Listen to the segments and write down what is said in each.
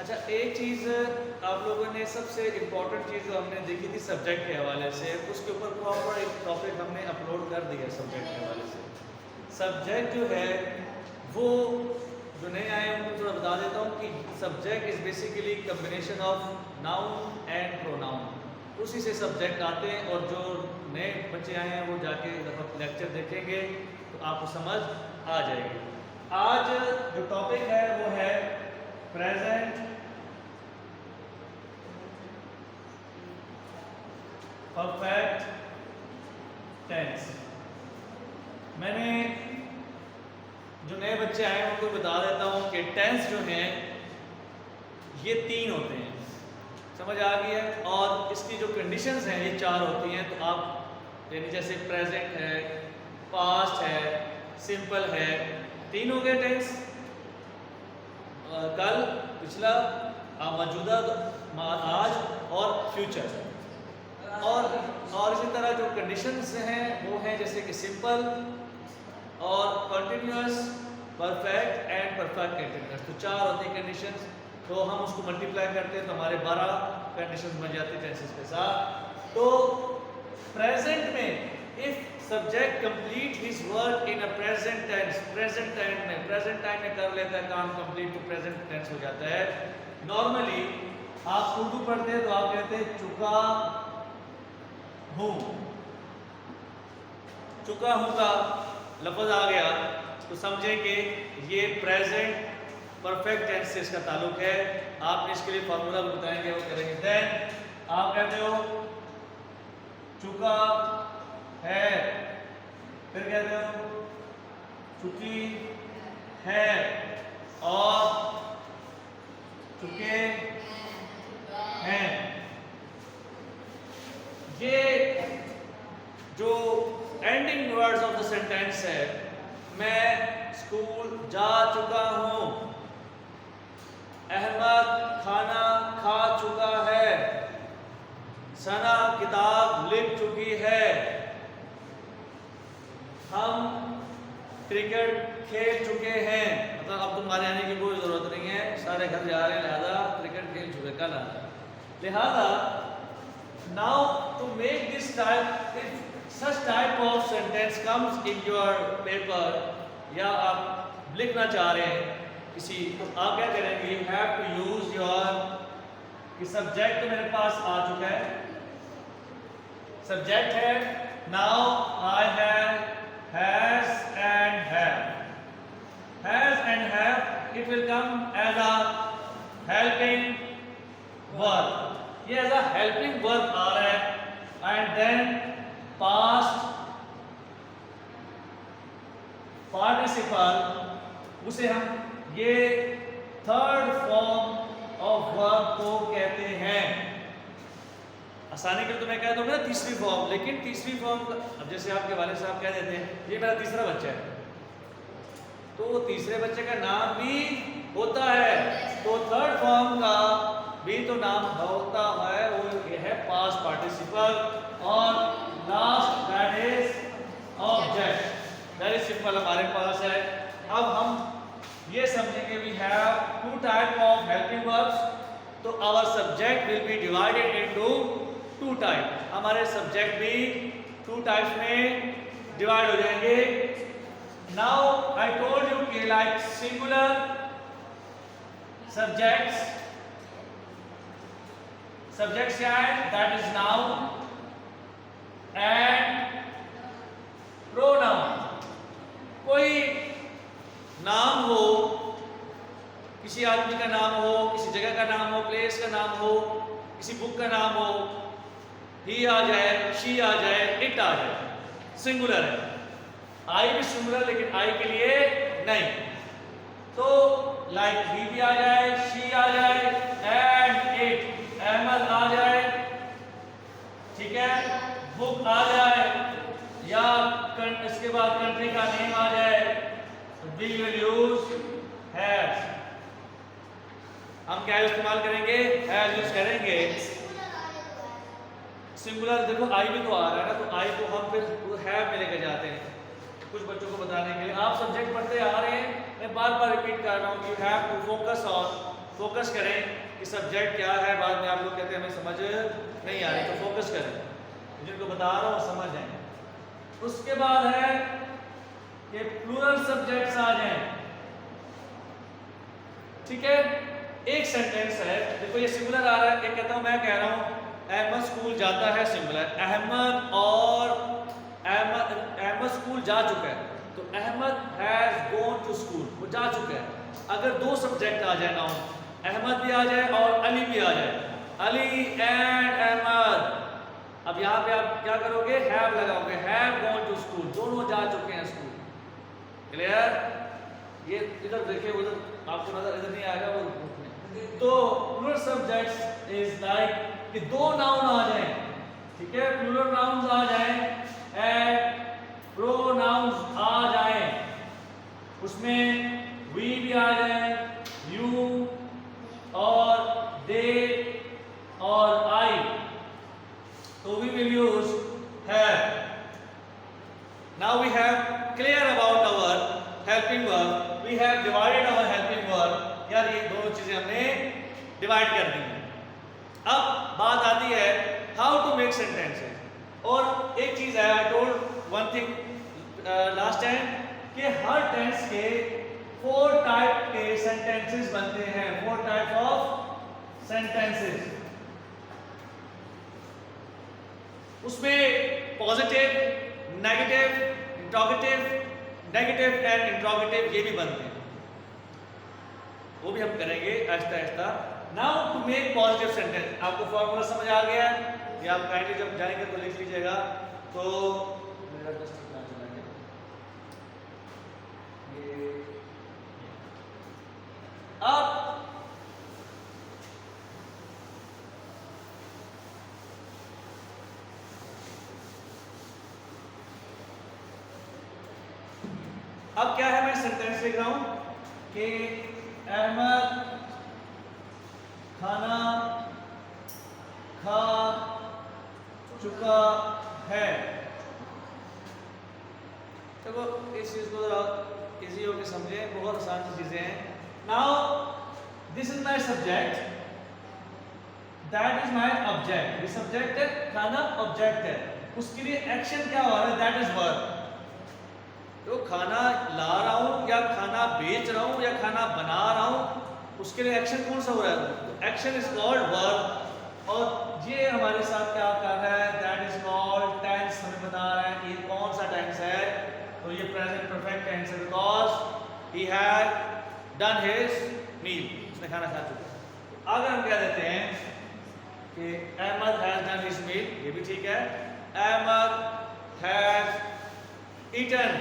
अच्छा, एक चीज़ आप लोगों ने सबसे इम्पोर्टेंट चीज़ जो हमने देखी थी सब्जेक्ट के हवाले से, उसके ऊपर प्रॉपर एक टॉपिक हमने अपलोड कर दिया सब्जेक्ट के हवाले से। सब्जेक्ट जो है वो जो नए आए हैं उनको थोड़ा बता देता हूँ कि subject is basically combination of noun and pronoun, उसी से सब्जेक्ट आते हैं। और जो नए बच्चे आए हैं वो जाके लेक्चर देखेंगे तो आपको समझ आ जाएगी। आज जो टॉपिक है वो है प्रेजेंट परफेक्ट टेंस। मैंने जो नए बच्चे आए हैं उनको बता देता हूं कि टेंस जो है ये 3 होते हैं, समझ आ गई है। और इसकी जो कंडीशंस हैं ये 4 होती हैं। तो आप यानी जैसे प्रेजेंट है, पास्ट है, सिंपल है, 3 हो गए टेंस। कल, पिछला, मौजूदा, आज और फ्यूचर। और इसी तरह जो कंडीशंस हैं वो हैं जैसे कि सिंपल और continuous, perfect and perfect continuous. तो 4 होती हैं कंडीशंस। तो हम उसको मल्टीप्लाई करते हैं तो हमारे 12 कंडीशंस बन जाती हैं टेंसेस के साथ। तो प्रेजेंट में if subject complete his work in a present tense, present time में कर लेता है काम कंप्लीट, तो प्रेजेंट टेंस हो जाता है। नॉर्मली आप उर्दू पढ़ते हैं तो आप कहते हैं चुका हूं, चुका हूं का लफ्ज आ गया तो समझे कि ये प्रेजेंट परफेक्ट टेंस से इसका ताल्लुक है। आपने इसके लिए फार्मूला बताएंगे, वो करेंगे। देन आप कहते हो चुका है, फिर कहते हो चुकी है और चुके हैं। ये जो ending words of the sentence है, मैं स्कूल जा चुका हूं, अहमद खाना खा चुका है, सना किताब लिख चुकी है, हम क्रिकेट खेल चुके हैं। मतलब अब तुम्हारे आने की कोई जरूरत नहीं है, सारे घर जा रहे हैं, लिहाजा क्रिकेट खेल चुके कल आ। लिहाजा now to make this type, if such type of sentence comes in your paper या आप लिखना चाह रहे हैं किसी, तो आप क्या करेंगे, you have to use your, कि सब्जेक्ट तो मेरे पास आ चुका है, सब्जेक्ट है, now I have, has and have, has and have, it will come as a helping verb. ये एज अ हेल्पिंग वर्ब आ रहा है। एंड देन पास्ट पार्टिसिपल, उसे हम ये थर्ड फॉर्म ऑफ वर्ब को कहते हैं। आसानी के लिए तो मैं कह दूंगा तीसरी फॉर्म, लेकिन तीसरी फॉर्म, अब जैसे आपके वाले साहब कह देते हैं ये मेरा तीसरा बच्चा है, तो तीसरे बच्चे का नाम भी होता है, तो थर्ड फॉर्म का भी तो नाम होता है, वो ये है पास्ट पार्टिसिपल। और last that is object. Very simple हमारे पास है। अब हम ये समझेंगे we have 2 type of helping verbs, तो our subject will be divided into 2 type. हमारे सब्जेक्ट भी 2 टाइप्स में डिवाइड हो जाएंगे। नाउ आई टोल्ड यू कि लाइक सिंगुलर सब्जेक्ट्स, सब्जेक्ट्स क्या है, that is noun and pronoun. कोई नाम हो, किसी आदमी का नाम हो, किसी जगह का नाम हो, प्लेस का नाम हो, किसी बुक का नाम हो, ही आ जाए, शी आ जाए, इट आ जाए, सिंगुलर है। आई भी सिंगुलर, लेकिन आई के लिए नहीं। तो लाइक ही भी आ जाए, शी आ जाए, एंड इट, अहमद आ जाए, ठीक है, बुक आ जाए, या इसके बाद कंट्री का नेम आ जाए, वी विल यूज हैज। हम क्या इस्तेमाल करेंगे, हैज यूज करेंगे। सिंगुलर देखो आई भी तो आ रहा है ना, तो आई को हम फिर हैव में लेके जाते हैं कुछ बच्चों को बताने के लिए। आप सब्जेक्ट पढ़ते आ रहे हैं, मैं बार बार रिपीट कर रहा हूँ, you have to focus on focus करें कि सब्जेक्ट क्या है। बाद में आप लोग कहते हैं हमें समझ नहीं आ रही, तो फोकस करें, जिनको बता रहा हूँ समझ जाएं। उसके बाद है कि प्लूरल सब्जेक्ट्स आ जाएं। ठीक है, एक सेंटेंस है, देखो ये सिंगुलर आ रहा है, एक कहता हूं, मैं कह रहा हूं अहमद स्कूल जाता है, सिंगुलर, अहमद और अहमद स्कूल जा चुका है, तो Ahmad has gone to school, वो जा चुका है। अगर दो सब्जेक्ट आ जाए नाउन, अहमद भी आ जाए और अली भी आ जाए, अली एंड अहमद, अब यहाँ पे आप क्या करोगे, हैव लगाओगे, हैव गॉन टू स्कूल, दोनों जा चुके हैं स्कूल। क्लियर? ये इधर देखिए, उधर आपको नजर इधर नहीं आएगा वो। तो प्लूरल सब्जेक्ट्स इज लाइक कि दो नाउन आ जाएं, ठीक है, प्लूरल नाउन्स आ जाएं एंड प्रोनाउंस आ जाएं, उसमें वी भी आ जाए, यू और दे और आई, तो we will use have. Now we have clear about our helping verb, we have divided our helping verb. यार ये दोनों चीजें हमने डिवाइड कर दी हैं। अब बात आती है हाउ टू मेक सेंटेंसेस। और एक चीज है, I told one thing last time कि हर टेंस के 4 टाइप के सेंटेंसेस बनते हैं, 4 टाइप ऑफ सेंटेंसेस। उसमें positive, negative, interrogative, negative and interrogative ये भी बनते हैं, वो भी हम करेंगे आहिस्ता आहिस्ता। Now to make positive sentence, आपको फॉर्मूला समझ आ गया है, ये आप काइंडली जब जाएंगे तो लिख लीजिएगा। तो मेरा जस्ट इतना चला गया, ये अब क्या है, मैं सेंटेंस लिख रहा हूं कि अहमद खाना खा चुका है। देखो इस चीज को जरा इजी होकर समझे, बहुत आसान सी चीजें हैं। Now this is my subject, that is my object. ये सब्जेक्ट है, खाना ऑब्जेक्ट है, उसके लिए एक्शन क्या हो रहा है, दैट इज वर्ब। तो खाना ला रहा हूं या खाना बेच रहा हूं या खाना बना रहा हूं, उसके लिए एक्शन कौन सा हो रहा है, तो एक्शन इज कॉल्ड वर्ब। और ये हमारे साथ क्या कर रहा है, दैट इज कॉल्ड टेंस, हमें बता रहा है कि कौन सा टेंस है, तो ये प्रेजेंट परफेक्ट टेंस है, because he had done his meal, उसने खाना खा चुका है। अगर हम कह देते हैं कि Ahmad has done his meal, ये भी ठीक है, Ahmad has eaten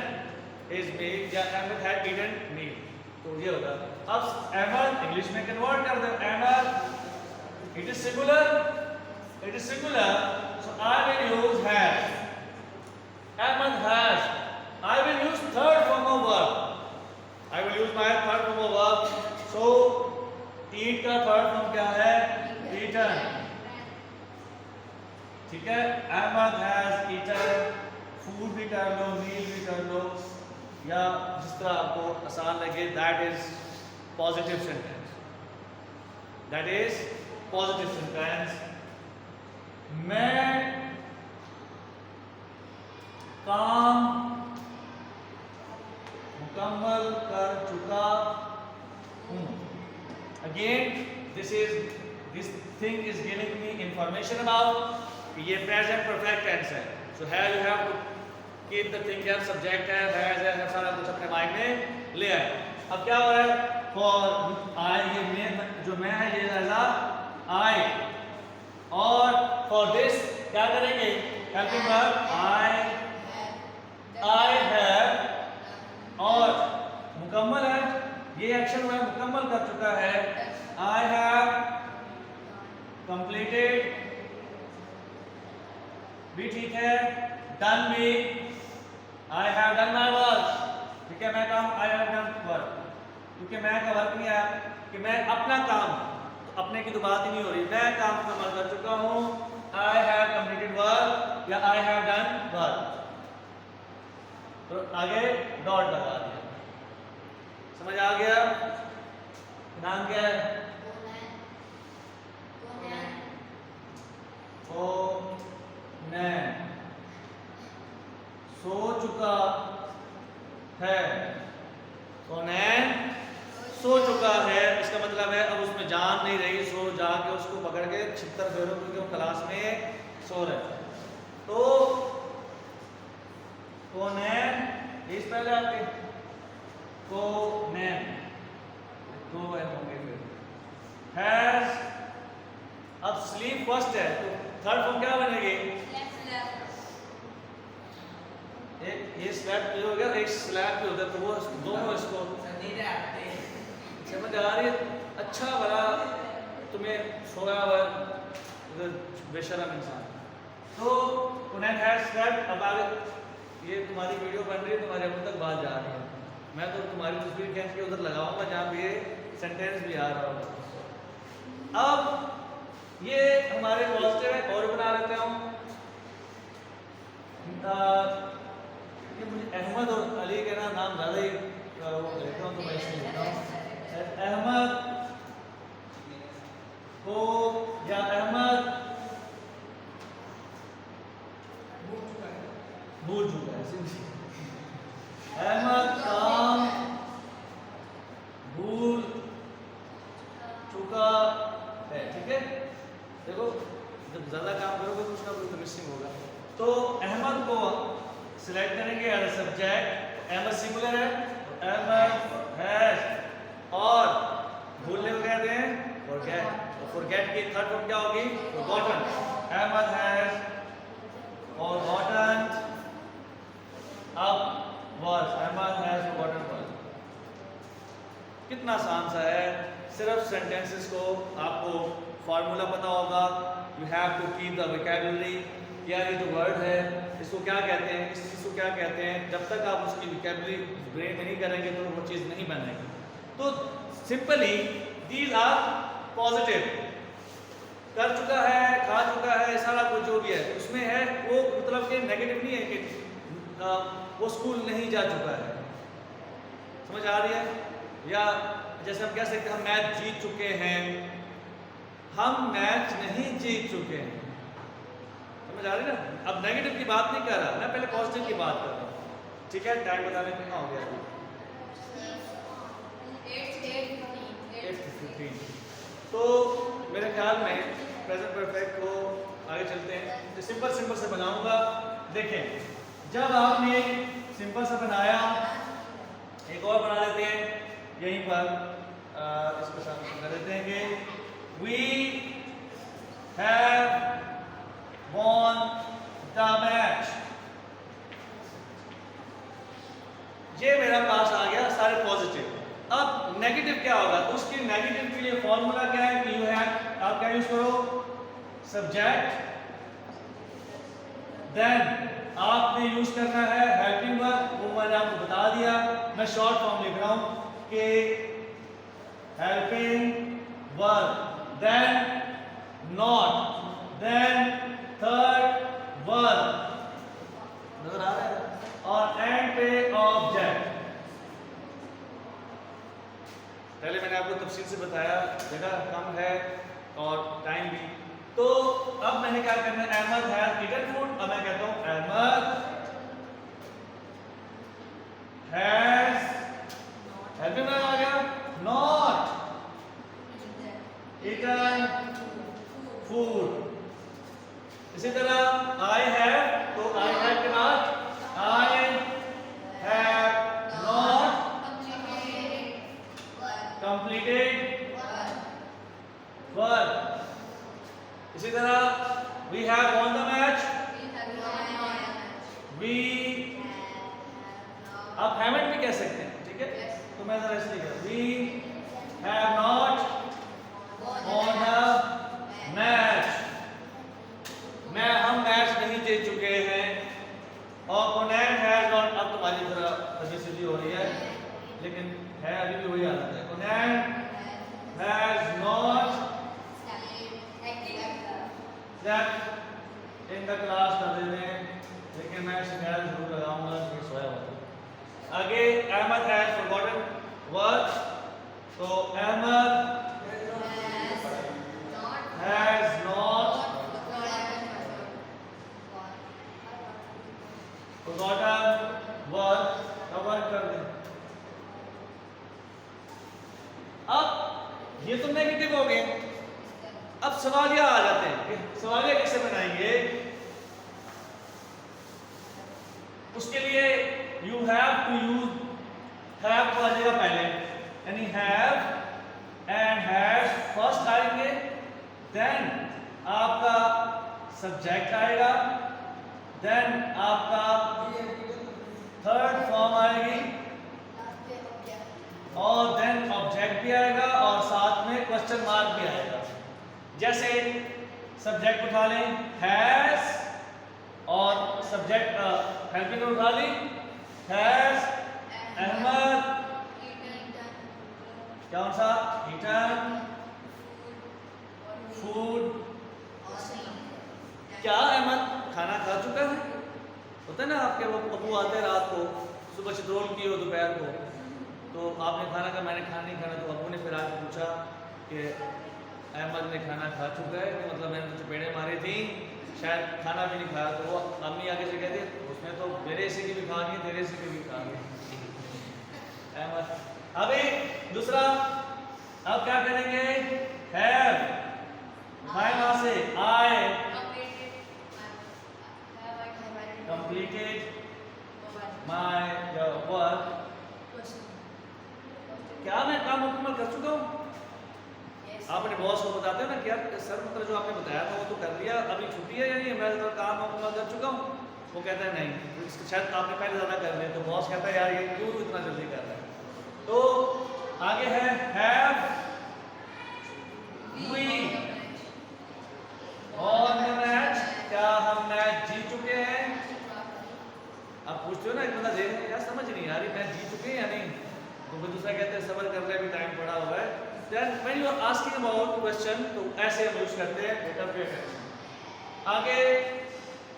his meal या अहमद हैड ईटन मील, तो ये होगा। अब अहमद इंग्लिश में कन्वर्ट कर दो, Ahmad it is singular, it is singular, so I will use has, Ahmad has, I will use third form of verb, I will use my third form of verb. So eat का third form क्या है, eaten, ठीक है, Ahmad has eaten, food भी कर लो, मील भी कर लो, या जिस तरह आपको आसान लगे, that is positive sentence, that is positive sentence. मैं काम मुकम्मल कर चुका हूं। Again this thing is giving me information about कि ये प्रेजेंट परफेक्ट टेंस है। So have you have to keep the thing, है सब्जेक्ट है सारा कुछ अपने माइंड में ले आए। अब क्या हो रहा है, फॉर आई, ये मैं जो मैं है ये ऐसा आई, और फॉर दिस क्या करेंगे, हेल्पिंग वर्ब आई हैव, और मुकम्मल है, ये एक्शन हुआ मुकम्मल कर चुका है, आई हैव कंप्लीटेड भी ठीक है, डन भी, I have done my work, ठीक है, मैं काम आई हैव डन वर्क, क्योंकि मैं का वर्क नहीं आया कि मैं अपना काम, तो अपने की तो बात ही नहीं हो रही, मैं काम मुकम्मल कर चुका हूँ, आई हैव कंप्लीटेड वर्क या आई हैव डन वर्क, तो आगे डॉट लगा दिया। समझ आ गया? नाम क्या है? सो चुका है, इसका मतलब है अब उसमें जान नहीं रही, सो जाके उसको पकड़ के छितर फेरो क्योंकि वो क्लास में सो रहे हैं। तो कोनैन इस पहले आपके कोनैन दो होंगे फिर हैज, अब स्लीप फर्स्ट है तो थर्ड फॉर्म क्या बनेगी? एक ये स्लैप भी हो गया, एक स्लैप भी होता है, तो वो दोनों इसको समझ आ रही है? अच्छा बड़ा तुम्हें सोया हुआ बेशरम इंसान। तो उन्हें हैज स्लैप, अब आगे ये तुम्हारी वीडियो बन रही है, तुम्हारे मुंह तक बात जा रही है, मैं तो तुम्हारी तस्वीर खींच के उधर लगाऊंगा जहाँ पे ये सेंटेंस भी आ रहा होगा। अब ये हमारे पॉजिटिव है और बना लेते हैं ये मुझे अहमद और अली के नाम ज़्यादा ही वो लेता हूँ तो मैं इसलिए लिखता हूँ अहमद को या अहमद भूल चुका है, अहमद काम भूल चुका है। ठीक है, देखो जब ज्यादा काम करोगे कुछ ना कुछ तो मिसिंग होगा। तो अहमद को सिलेक्ट करेंगे as a subject, Ahmad singular है, अहमद हैज, और भूलने को कहते हैं फॉरगेट, तो फॉरगेट की थर्ड फॉर्म क्या होगी? फॉरगॉटन। अहमद हैज फॉरगॉटन, अब words, Ahmad has forgotten words. कितना आसान सा है, सिर्फ सेंटेंसेस को आपको फॉर्मूला पता होगा, you have to keep the vocabulary, क्या ये जो वर्ड है इसको क्या कहते हैं, इस चीज़ को क्या कहते हैं, जब तक आप उसकी वोकैबुलरी ब्रेन नहीं करेंगे तो वो चीज़ नहीं बनेगी। तो सिंपली दीज आर पॉजिटिव, कर चुका है, खा चुका है, सारा कुछ जो भी है उसमें है, वो मतलब कि नेगेटिव नहीं है कि वो स्कूल नहीं जा चुका है। समझ आ रही है? या जैसे हम कह सकते हैं हम मैच जीत चुके हैं, हम मैच नहीं जीत चुके हैं। समझ आ रही है ना? अब नेगेटिव की बात नहीं कर रहा मैं, पहले पॉजिटिव की बात कर रहा हूँ। ठीक है, टाइम बताने में कितना हो गया? 8:15। तो मेरे ख्याल में प्रेजेंट परफेक्ट को आगे चलते हैं, तो सिंपल से बनाऊंगा। देखें, जब आपने सिंपल सा बनाया, एक और बना लेते हैं यहीं पर, इसको सामने कर देते हैं कि we have won the match। ये मेरा पास आ गया सारे पॉजिटिव। अब नेगेटिव क्या होगा? उसकी नेगेटिव के लिए फॉर्मूला क्या है कि यू हैव, आप क्या यूज करो? सब्जेक्ट, देन आपने यूज करना है हेल्पिंग वर्ब, वो मैंने आपको बता दिया। मैं शॉर्ट फॉर्म लिख रहा हूं कि helping verb, then not, then third verb, नजर आ रहा है, और एंड पे ऑब्जेक्ट। पहले मैंने आपको तफसील से बताया, जगह कम है और टाइम भी। तो अब मैंने क्या करना है? अहमद हैज ईटन फूड, अब मैं कहता हूं अहमद हैज, हेल्पिंग वर्ब आ गया, नॉट ईटन फूड। इसी तरह आई हैव, तो आई हैव के बाद I have not completed work. इसी तरह we have won the match, we, आप हैवंट भी कह सकते हैं। ठीक है, तो मैं जरा इसलिए कह, we have not won the match, हम मैच नहीं जीत चुके हैं। और कोनैन हैज नॉट, अब तुम्हारी तरह अभी सीधी हो रही है लेकिन है अभी भी वही हालत है। Konain has not slept in the class में, लेकिन मैं शिकायत जरूर लगाऊंगा कि सोया हुआ। आगे अहमद हैज फॉरगॉटन वर्ड्स, तो Ahmad has not forgotten word, work कर दें। अब ये तो नेगेटिव हो गए। अब सवालिया आ जाते हैं कि सवालिया कैसे बनाएंगे। उसके लिए you have to use, have को आ जाएगा पहले, यानी हैव एंड हैज फर्स्ट आएंगे, देन आपका सब्जेक्ट आएगा, देन आपका थर्ड फॉर्म आएगी और देन ऑब्जेक्ट भी आएगा और साथ में क्वेश्चन मार्क भी आएगा। जैसे सब्जेक्ट उठा लें हैज और सब्जेक्ट हेल्पिंग उठा ली, हैज अहमद कौन सा ईटन फूड, क्या अहमद खाना खा चुका है? होता है ना आपके वो अबू आते हैं रात को, सुबह चित्रोल की हो दोपहर को, तो आपने खाना कहा मैंने खाना नहीं खाना, तो अबू ने फिर आके पूछा कि अहमद ने खाना खा चुका है, तो मतलब मैंने तो चपेड़े मारी थी, शायद खाना भी नहीं खाया। तो वो अम्मी आगे से कहती उसने तो मेरे हिस्से की भी खानी है, तेरे हिस्से की भी खानी है अहमद। अभी दूसरा, अब क्या करेंगे, हैव खाए वहां से, आए completed my work, क्या मैं काम मुकम्मल कर चुका हूँ? आपने बॉस को बताते हो ना कि यार सर मतलब जो आपने बताया था वो तो कर लिया, अभी छुट्टी है या नहीं, मैं तो काम मुकम्मल कर चुका हूँ। वो कहता है नहीं, तो शायद आपने पहले ज़्यादा कर लिया। तो बॉस कहता है यार ये क्यों इतना जल्दी कर रहा है। तो आगे है have we won the match, क्या हम मैच जीत चुके हैं? आप पूछते हो ना एक बंदा देख यार समझ नहीं आ रही मैच जीत चुके हैं या नहीं, तो फिर दूसरा कहते हैं सबर कर रहे हैं, अभी टाइम पड़ा हुआ है। Then when you are asking about question, तो ऐसे हम यूज करते हैं बेटा पे। आगे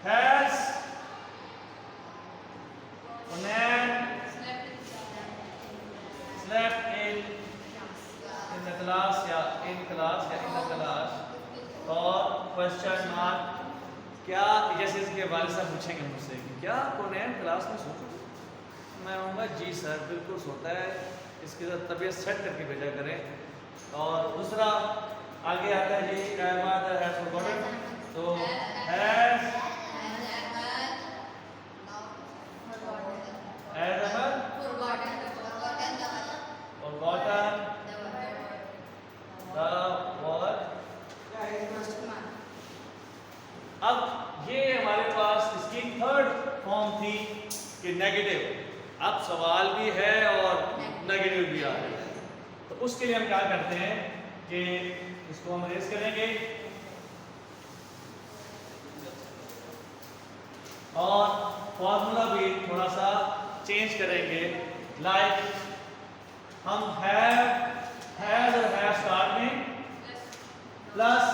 has Onan slept in the class या in class या in the class, और question mark, क्या जैसे इसके वालिद साहब पूछेंगे मुझसे कि क्या कोनैन क्लास में सो चुका? मैं कहूँगा जी सर बिल्कुल सोता है, इसकी तबीयत सेट करके भेजा करें। और दूसरा आगे आता है जी अहमद हैज फॉरगॉटन, तो हैज फॉरगॉटन द वर्ड। अब ये हमारे पास इसकी थर्ड फॉर्म थी कि नेगेटिव। अब सवाल भी है और नेगेटिव भी आ रहा है, तो उसके लिए हम क्या करते हैं कि इसको हम रेस करेंगे और फॉर्मूला भी थोड़ा सा चेंज करेंगे। लाइक हम हैज और हैव स्टार्ट में plus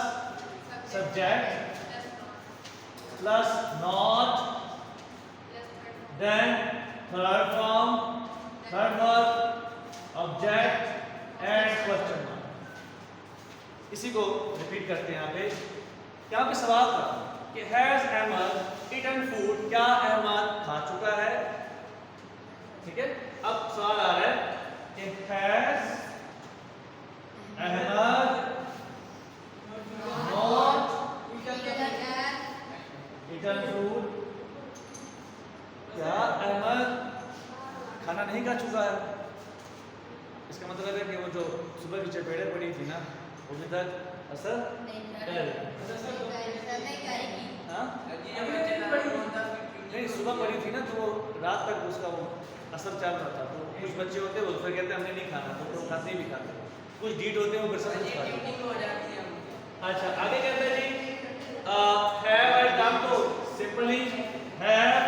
subject plus not, then third form, third verb, object and question mark. इसी को रिपीट करते हैं यहाँ पे। क्या पे सवाल था कि हैज अहमद ईटन फूड, क्या अहमद खा चुका है? ठीक है, अब सवाल आ रहा है कि has Ahmad not eaten food, क्या अहमद खाना नहीं खा चुका है? इसका मतलब है कि वो जो सुबह की चपेड़े पड़ी थी ना अभी तक असर नहीं, सुबह पड़ी थी ना तो रात तक उसका वो असर चल रहा था। तो कुछ बच्चे होते हैं वो फिर कहते हैं हमने नहीं खाना, तो खाते ही भी खाते, कुछ डीट होते हैं वो फिर सब खाते। अच्छा आगे कहते हैं जी हैव आई कम, तो simply have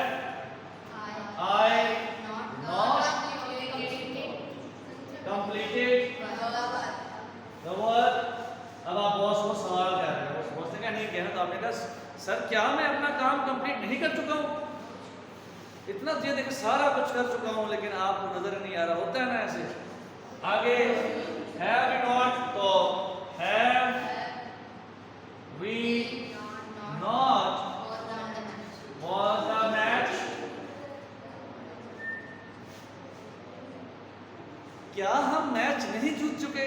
I not completed the work। अब आप बॉस को सवाल कर रहे हो, बॉस ने क्या नहीं किया ना, तो आपने कहा सर क्या मैं अपना काम कंप्लीट नहीं कर चुका हूँ? इतना ये देखो सारा कुछ कर चुका हूँ लेकिन आपको नजर नहीं आ रहा, होता है ना ऐसे। आगे हैव वी नॉट, तो have we not was the match, क्या हम मैच नहीं जीत चुके?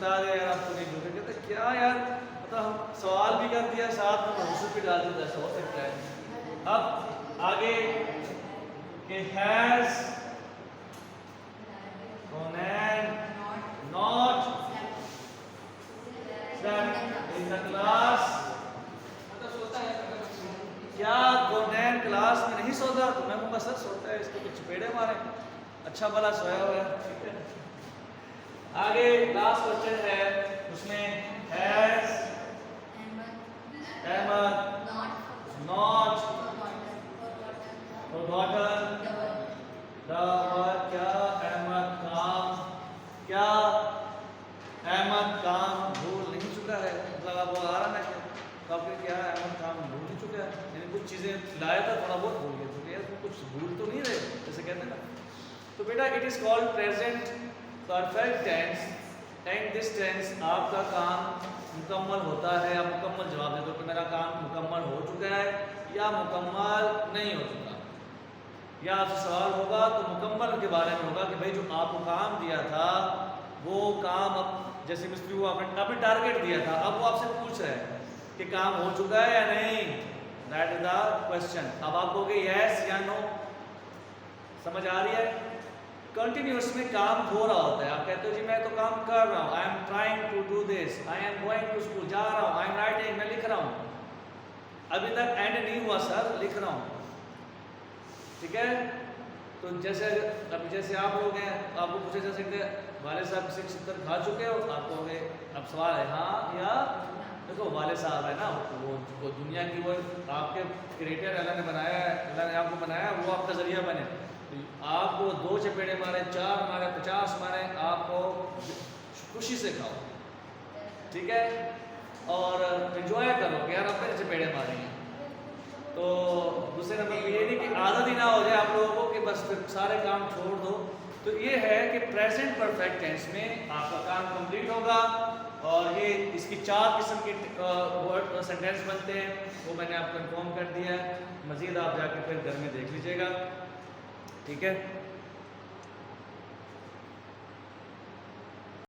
बता दे यार, आपको नहीं ढूंढे। कहते क्या यार, मतलब हम सवाल भी कर दिया साथ में मौजूद भी डाल दिया, ऐसा हो सकता है। अब आगे कि has Conan not slept in the class, क्या कोनैन क्लास में नहीं सोता? तो मैं कहूँगा सर सोता है, इसको कुछ चपेड़े मारे, अच्छा भला सोया हुआ है। ठीक है, आगे लास्ट क्वेश्चन है, उसमें has Ahmad not forgotten the work, क्या अहमद काम भूल नहीं चुका है? मतलब आप आ रहा ना तो आपके क्या अहमद काम भूल नहीं चुका है, यानी कुछ चीज़ें लाया था, थोड़ा बहुत भूल गया, तो यार कुछ भूल तो नहीं रहे, जैसे कहते हैं ना। तो बेटा it is called present perfect tense, and this tense आपका काम मुकम्मल होता है। आप मुकम्मल जवाब दे दो कि मेरा काम मुकम्मल हो चुका है या मुकम्मल नहीं हो चुका। या आपसे सवाल होगा तो मुकम्मल के बारे में होगा कि भाई जो आपको काम दिया था वो काम, अब जैसे मिस्त्री को आपने टारगेट दिया था, अब वो आपसे पूछ रहा है कि काम हो चुका है या नहीं। That is the question. अब आप कहोगे यस या नो, समझ आ रही है? कंटिन्यूअस में काम हो रहा होता है। आप कहते हो जी मैं तो काम कर रहा हूँ, I am trying to do this, I am going to school, जा रहा हूँ, आई एम राइटिंग, मैं लिख रहा हूँ। अभी तक एंड नहीं हुआ सर, लिख रहा हूँ। ठीक है, तो जैसे अभी जैसे आप लोग हैं, आपको पूछे जा सकते हैं वाले साहब से चित्र खा चुके हो, आप कहोगे, अब सवाल है हाँ या देखो वाले साहब है ना, वो दुनिया की वो आपके क्रिएटर अल्लाह ने बनाया है, अल्लाह ने आपको बनाया, वो आपका जरिया बने। तो आपको 2 चपेड़े मारे, 4 मारे, 50 मारे, आपको खुशी से खाओ। ठीक है, और एंजॉय करो कि यार अपने चपेड़े मारेंगे। तो दूसरे नंबर पे ये नहीं कि आदत ही ना हो जाए आप लोगों को कि बस फिर सारे काम छोड़ दो। तो ये है कि प्रेजेंट परफेक्ट टेंस में आपका काम कंप्लीट होगा, और ये इसकी 4 किस्म के वर्ड सेंटेंस बनते हैं, वो मैंने आपको इन्फॉर्म कर दिया है। मज़ीद आप जाके फिर घर में देख लीजिएगा। ठीक है।